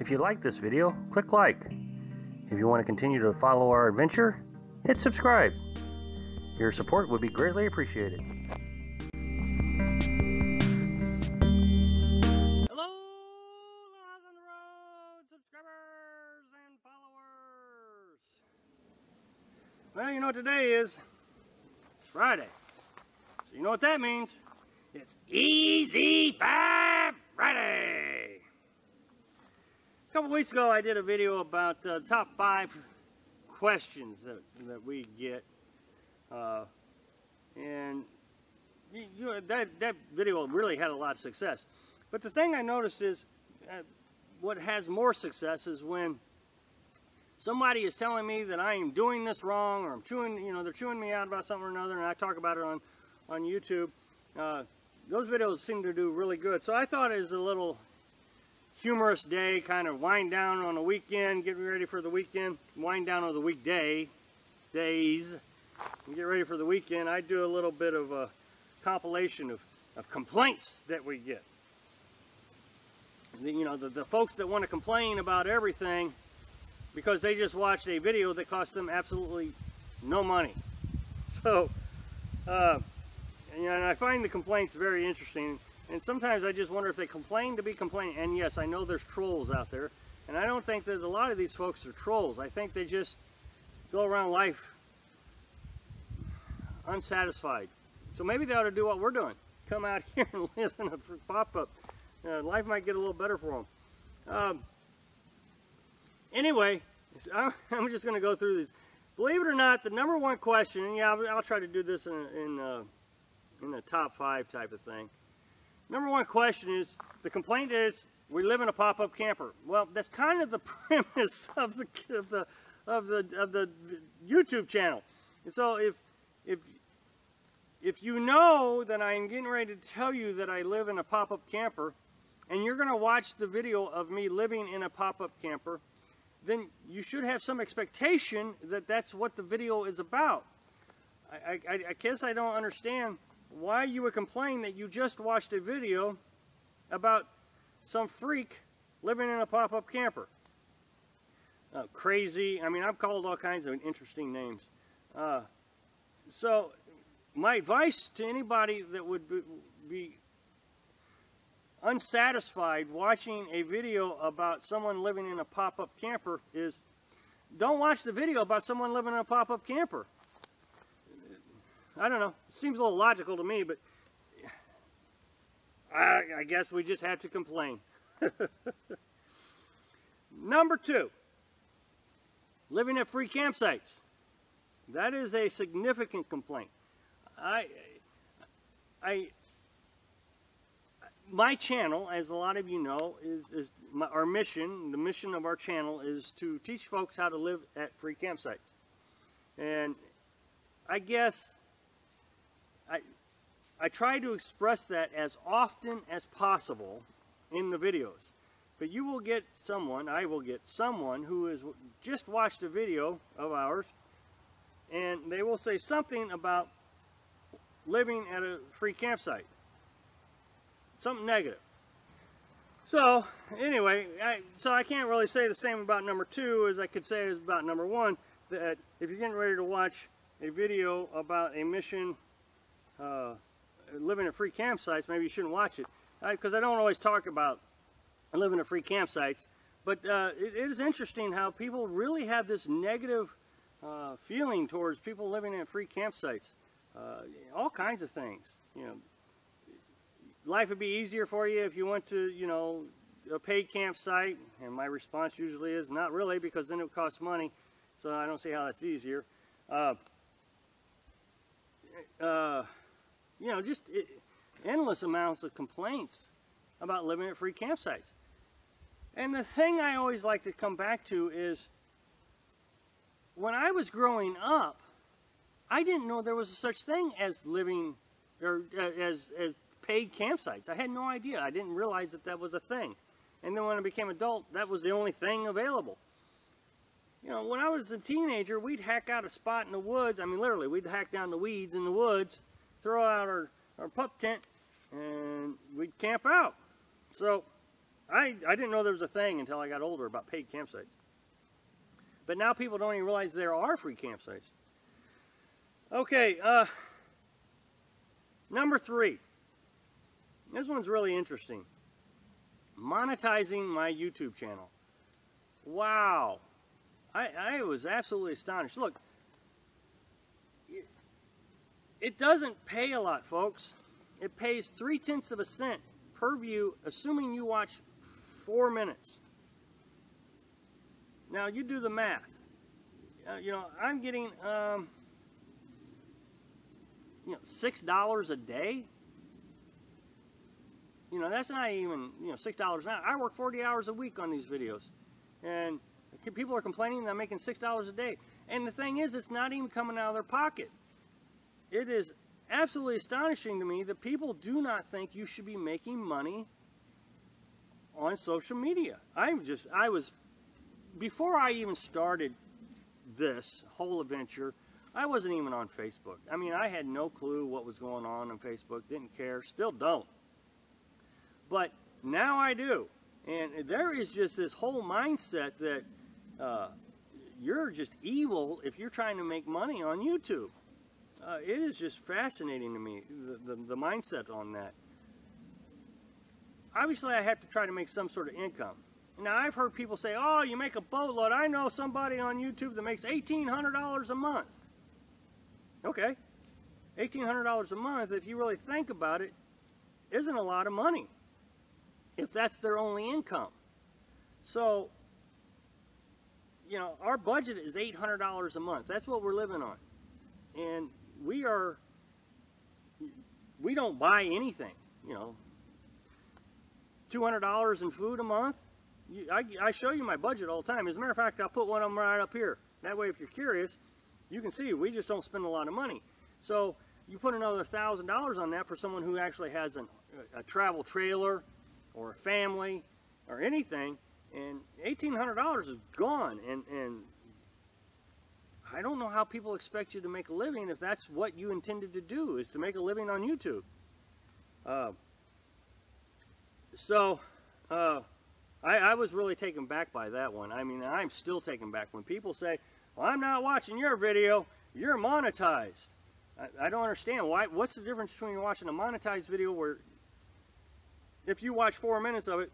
If you like this video, click like. If you want to continue to follow our adventure, hit subscribe. Your support would be greatly appreciated. Hello, House on the Road subscribers and followers. Well, you know what today is? It's Friday. So you know what that means? It's Easy 5 Friday. A couple weeks ago I did a video about top 5 questions that we get. And you know, that video really had a lot of success. But the thing I noticed is what has more success is when somebody is telling me that I am doing this wrong, or I'm chewing, they're chewing me out about something or another, and I talk about it on YouTube. Those videos seem to do really good. So I thought it was a little humorous day, kind of wind down on the weekend, get ready for the weekend, wind down on the days, and get ready for the weekend. I do a little bit of a compilation of complaints that we get. The folks that want to complain about everything because they just watched a video that cost them absolutely no money. So, and I find the complaints very interesting, and sometimes I just wonder if they complain to be complaining. And yes, I know there's trolls out there, and I don't think that a lot of these folks are trolls. I think they just go around life unsatisfied. So maybe they ought to do what we're doing. Come out here and live in a pop-up. Life might get a little better for them. Anyway, I'm just going to go through these. Believe it or not, the number one question, and yeah, I'll try to do this in a top 5 type of thing. Number one question is, the complaint is, we live in a pop-up camper. Well, that's kind of the premise of the YouTube channel. And so if you know that I'm getting ready to tell you that I live in a pop-up camper, and you're going to watch the video of me living in a pop-up camper, then you should have some expectation that that's what the video is about. I guess I don't understand why you would complain that you just watched a video about some freak living in a pop-up camper. Crazy. I mean, I've called all kinds of interesting names. So my advice to anybody that would be unsatisfied watching a video about someone living in a pop-up camper is, don't watch the video about someone living in a pop-up camper. I don't know. It seems a little logical to me, but I guess we just have to complain. Number 2, living at free campsites. That is a significant complaint. My channel, as a lot of you know, our mission. The mission of our channel is to teach folks how to live at free campsites. And I guess I try to express that as often as possible in the videos. But you will get someone, I will get someone who has just watched a video of ours, and they will say something about living at a free campsite. Something negative. So, anyway, I can't really say the same about number 2 as I could say about number 1, that if you're getting ready to watch a video about a mission living at free campsites, maybe you shouldn't watch it. Because I don't always talk about living at free campsites, but it is interesting how people really have this negative feeling towards people living at free campsites. All kinds of things. Life would be easier for you if you went to, a paid campsite, and my response usually is not really, because then it would cost money, so I don't see how that's easier. Just endless amounts of complaints about living at free campsites. And the thing I always like to come back to is, when I was growing up, I didn't know there was a such thing as living, or as paid campsites. I had no idea. I didn't realize that that was a thing. And then when I became an adult, that was the only thing available. When I was a teenager, we'd hack out a spot in the woods. I mean, literally, we'd hack down the weeds in the woods, throw out our pup tent, and we'd camp out. So I didn't know there was a thing until I got older about paid campsites. But now people don't even realize there are free campsites. Okay, number 3. This one's really interesting. Monetizing my YouTube channel. Wow. I was absolutely astonished. Look, it doesn't pay a lot, folks. It pays 0.3 of a cent per view, assuming you watch 4 minutes. Now, you do the math. You know, I'm getting, $6 a day. You know, that's not even, $6 an hour. I work 40 hours a week on these videos. And people are complaining that I'm making $6 a day. And the thing is, it's not even coming out of their pocket. It is absolutely astonishing to me that people do not think you should be making money on social media. Before I even started this whole adventure, I wasn't even on Facebook. I mean, I had no clue what was going on Facebook, didn't care, still don't. But now I do. And there is just this whole mindset that you're just evil if you're trying to make money on YouTube. It is just fascinating to me, the mindset on that. Obviously, I have to try to make some sort of income. Now, I've heard people say, oh, you make a boatload. I know somebody on YouTube that makes $1,800 a month. Okay, $1,800 a month, if you really think about it, isn't a lot of money if that's their only income. So, our budget is $800 a month. That's what we're living on. And we don't buy anything, $200 in food a month. I show you my budget all the time. As a matter of fact, I'll put one of them right up here. That way, if you're curious, you can see we just don't spend a lot of money. So you put another $1,000 on that for someone who actually has a travel trailer or a family or anything, and $1,800 is gone. And I don't know how people expect you to make a living if that's what you intended to do, is to make a living on YouTube. I was really taken back by that one. I mean, I'm still taken back when people say, well, I'm not watching your video, you're monetized. I don't understand. What's the difference between watching a monetized video where if you watch 4 minutes of it,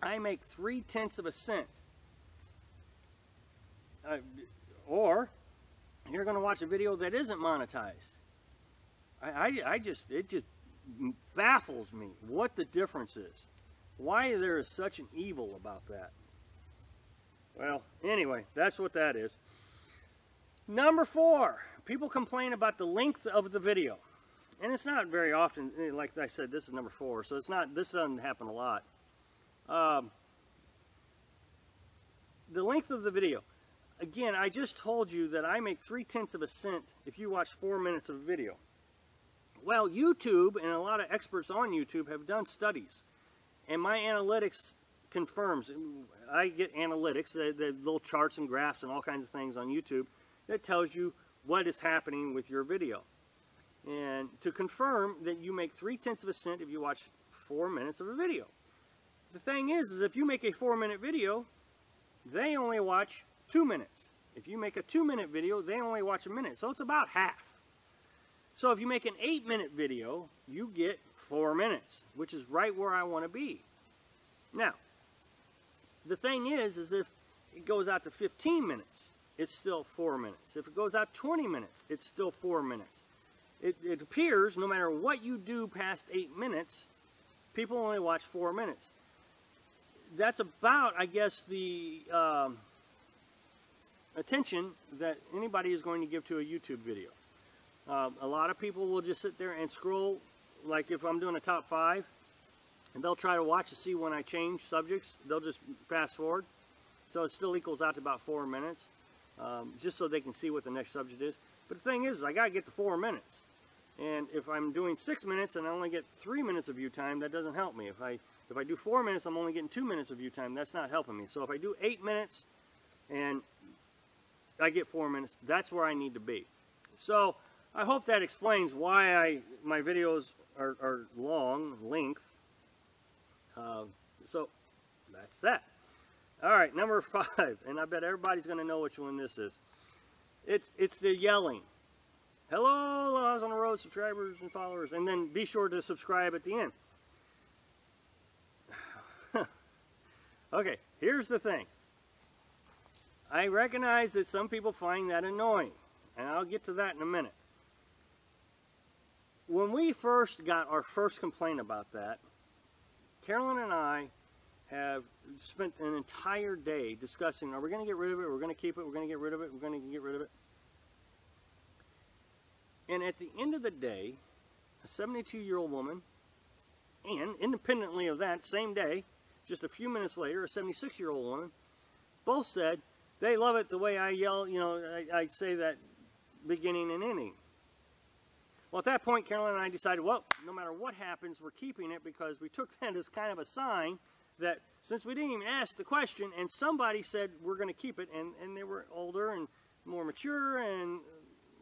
I make 0.3 of a cent? Or you're going to watch a video that isn't monetized. It just baffles me what the difference is. Why there is such an evil about that. Well, anyway, that's what that is. Number 4, people complain about the length of the video. And it's not very often, like I said, this is number 4, so this doesn't happen a lot. The length of the video. Again, I just told you that I make 0.3 of a cent if you watch 4 minutes of a video. Well, YouTube and a lot of experts on YouTube have done studies. And my analytics confirms, I get analytics, the little charts and graphs and all kinds of things on YouTube that tells you what is happening with your video. And to confirm that you make 0.3 of a cent if you watch 4 minutes of a video. The thing is if you make a 4-minute video, they only watch 2 minutes. If you make a 2-minute video, they only watch a minute. So it's about half. So if you make an 8-minute video, you get 4 minutes, which is right where I want to be. Now, the thing is if it goes out to 15 minutes, it's still 4 minutes. If it goes out 20 minutes, it's still 4 minutes. It appears, no matter what you do past 8 minutes, people only watch 4 minutes. That's about, I guess, the attention that anybody is going to give to a YouTube video. A lot of people will just sit there and scroll, like if I'm doing a top 5, and they'll try to watch to see when I change subjects. They'll just fast forward. So it still equals out to about 4 minutes, just so they can see what the next subject is. But the thing is I got to get to 4 minutes. And if I'm doing 6 minutes and I only get 3 minutes of view time, that doesn't help me. If I do 4 minutes, I'm only getting 2 minutes of view time. That's not helping me. So if I do 8 minutes and I get 4 minutes, that's where I need to be. So I hope that explains why my videos are long, length. So That's that. All right, number 5, and I bet everybody's going to know which one this is. It's the yelling. Hello, Laws on the Road subscribers and followers, and then be sure to subscribe at the end. Okay, here's the thing. I recognize that some people find that annoying, and I'll get to that in a minute. When we first got our first complaint about that, Carolyn and I have spent an entire day discussing, are we going to get rid of it, we're going to keep it, we're going to get rid of it, we're going to get rid of it. And at the end of the day, a 72-year-old woman, and independently of that, same day, just a few minutes later, a 76-year-old woman, both said they love it the way I yell, you know, I say that beginning and ending. Well, at that point, Carolyn and I decided, well, no matter what happens, we're keeping it, because we took that as kind of a sign that since we didn't even ask the question and somebody said we're going to keep it, and they were older and more mature, and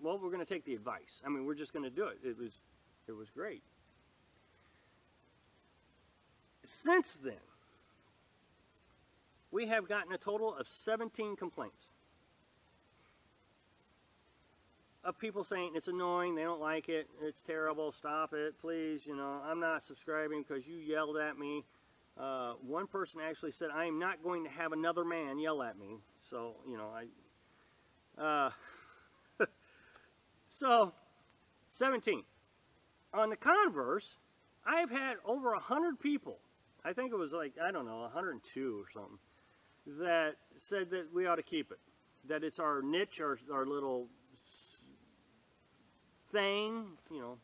well, we're going to take the advice. I mean, we're just going to do it. It was great. Since then, we have gotten a total of 17 complaints of people saying it's annoying, they don't like it, it's terrible, stop it, please, you know, I'm not subscribing because you yelled at me. One person actually said, I am not going to have another man yell at me. So, you know, so, 17. On the converse, I've had over 100 people, I think it was like, I don't know, 102 or something, that said that we ought to keep it. That it's our niche, our little thing, you know,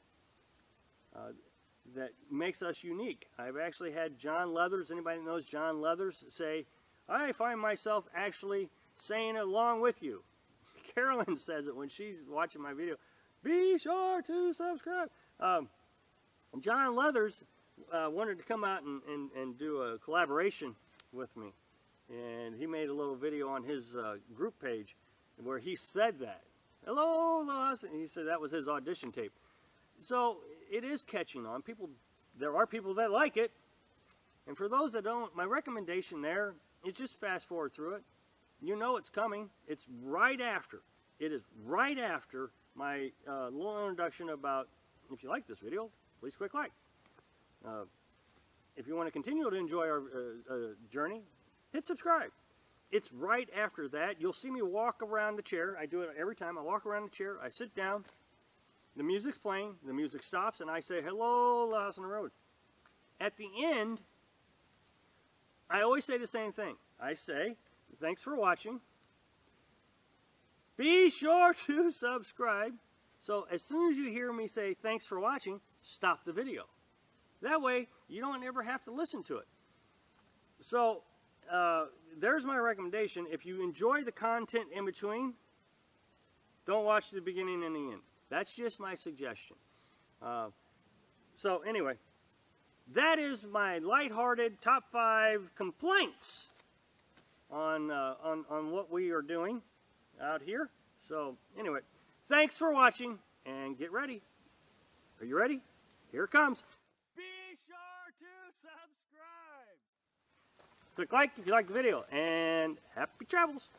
that makes us unique. I've actually had John Leathers, anybody that knows John Leathers, say, I find myself actually saying it along with you. Carolyn says it when she's watching my video. Be sure to subscribe. John Leathers wanted to come out and do a collaboration with me. And he made a little video on his group page where he said that. Hello, Lois. And he said that was his audition tape. So it is catching on. There are people that like it. And for those that don't, my recommendation there is just fast forward through it. You know it's coming. It's right after. It is right after my little introduction about, if you like this video, please click like. If you want to continue to enjoy our journey, hit subscribe. It's right after that. You'll see me walk around the chair. I do it every time. I walk around the chair. I sit down. The music's playing. The music stops, and I say, hello, Laos on the Road. At the end, I always say the same thing. I say, thanks for watching. Be sure to subscribe. So as soon as you hear me say, thanks for watching, stop the video. That way, you don't ever have to listen to it. So, there's my recommendation. If you enjoy the content in between, don't watch the beginning and the end. That's just my suggestion. So anyway, that is my lighthearted top 5 complaints on what we are doing out here. So anyway, thanks for watching, and get ready. Are you ready? Here it comes. Be sure to subscribe. Click like if you like the video, and happy travels.